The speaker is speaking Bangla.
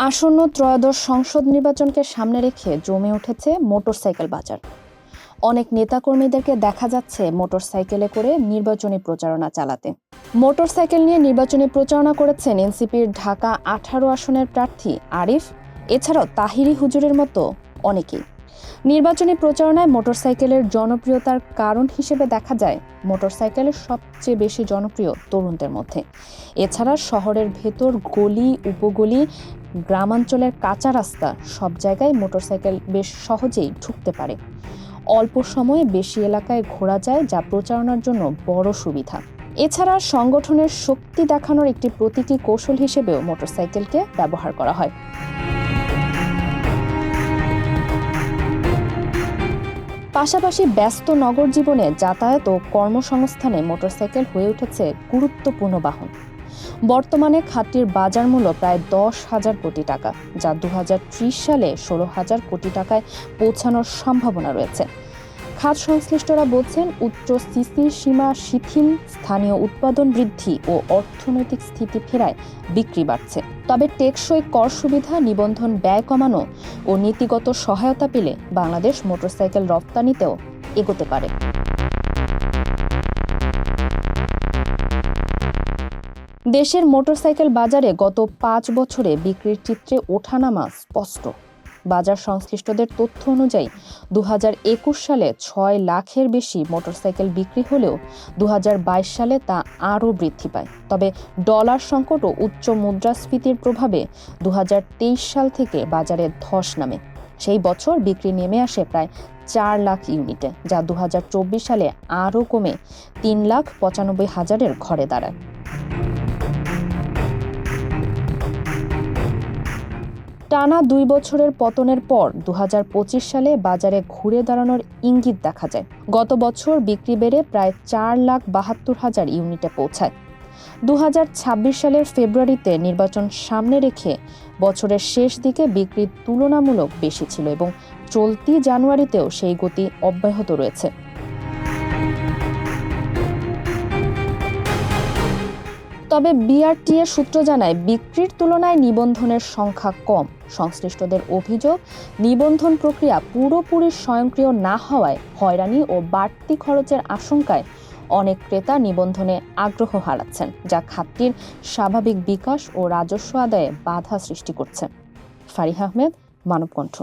আসন্ন ত্রয়োদশ সংসদ নির্বাচনকে সামনে রেখে জমে উঠেছে মোটরসাইকেল বাজার। অনেক নেতাকর্মীদেরকে দেখা যাচ্ছে মোটরসাইকেলে করে নির্বাচনী প্রচারণা চালাতে। মোটরসাইকেল নিয়ে নির্বাচনী প্রচারণা করেছেন এনসিপির ঢাকা 18 আসনের প্রার্থী আরিফ, এছাড়াও তাহিরি হুজুরের মতো অনেকেই। নির্বাচনী প্রচারণায় মোটরসাইকেলের জনপ্রিয়তার কারণ হিসেবে দেখা যায় মোটরসাইকেলের সবচেয়ে বেশি জনপ্রিয় তরুণদের মধ্যে। এছাড়া শহরের ভেতর গলি, উপগলি, গ্রামাঞ্চলের কাঁচা রাস্তা সব জায়গায় মোটরসাইকেল বেশ সহজেই ঢুকতে পারে। অল্প সময়ে বেশি এলাকায় ঘোরা যায়, যা প্রচারণার জন্য বড় সুবিধা। এছাড়া সংগঠনের শক্তি দেখানোর একটি প্রতীকী কৌশল হিসেবেও মোটরসাইকেলকে ব্যবহার করা হয়। পাশাপাশি ব্যস্ত নগর জীবনে যাতায়াত ও কর্মসংস্থানে মোটরসাইকেল হয়ে উঠেছে গুরুত্বপূর্ণ বাহন। বর্তমানে খাতটির বাজার মূল্য প্রায় 10,000 কোটি টাকা, যা 2030 সালে 16,000 কোটি টাকায় পৌঁছানোর সম্ভাবনা রয়েছে। খাত সংশ্লিষ্টরা বলছেন, উচ্চ সিসির সীমা শিথিল, স্থানীয় উৎপাদন বৃদ্ধি ও অর্থনৈতিক স্থিতি ফেরায় বিক্রি বাড়ছে। তবে টেকসই কর সুবিধা, নিবন্ধন ব্যয় কমানো ও নীতিগত সহায়তা পেলে বাংলাদেশ মোটরসাইকেল রপ্তানিতেও এগোতে পারে। দেশের মোটরসাইকেল বাজারে গত 5 বছরে বিক্রির চিত্রে ওঠানামা স্পষ্ট। বাজার সংশ্লিষ্টদের তথ্য অনুযায়ী 2021 সালে 6 লাখের বেশি মোটরসাইকেল বিক্রি হলেও 2022 সালে তা আরও বৃদ্ধি পায়। তবে ডলার সংকট ও উচ্চ মুদ্রাস্ফীতির প্রভাবে 2023 সাল থেকে বাজারে ধস নামে। সেই বছর বিক্রি নেমে আসে প্রায় 4 লাখ ইউনিটে, যা 2024 সালে আরও কমে 3,95,000-এর ঘরে দাঁড়ায়। টানা 2 বছরের পতনের পর 2025 সালে বাজারে ঘুরে দাঁড়ানোর ইঙ্গিত দেখা যায়। গত বছর বিক্রি বেড়ে প্রায় 4,72,000 ইউনিটে পৌঁছায়। 2026 সালের ফেব্রুয়ারিতে নির্বাচন সামনে রেখে বছরের শেষ দিকে বিক্রি তুলনামূলক বেশি ছিল এবং চলতি জানুয়ারিতেও সেই গতি অব্যাহত রয়েছে। তবে বিআরটিএ সূত্র জানায়, বিক্রির তুলনায় নিবন্ধনের সংখ্যা কম। সংশ্লিষ্টদের অভিযোগ, নিবন্ধন প্রক্রিয়া পুরোপুরি স্বয়ংক্রিয় না হওয়ায় হয়রানি ও বাড়তি খরচের আশঙ্কায় অনেক ক্রেতা নিবন্ধনে আগ্রহ হারাচ্ছেন, যা খাতটির স্বাভাবিক বিকাশ ও রাজস্ব আদায়ে বাধা সৃষ্টি করছে। ফারিহা আহমেদ, মানবকণ্ঠ।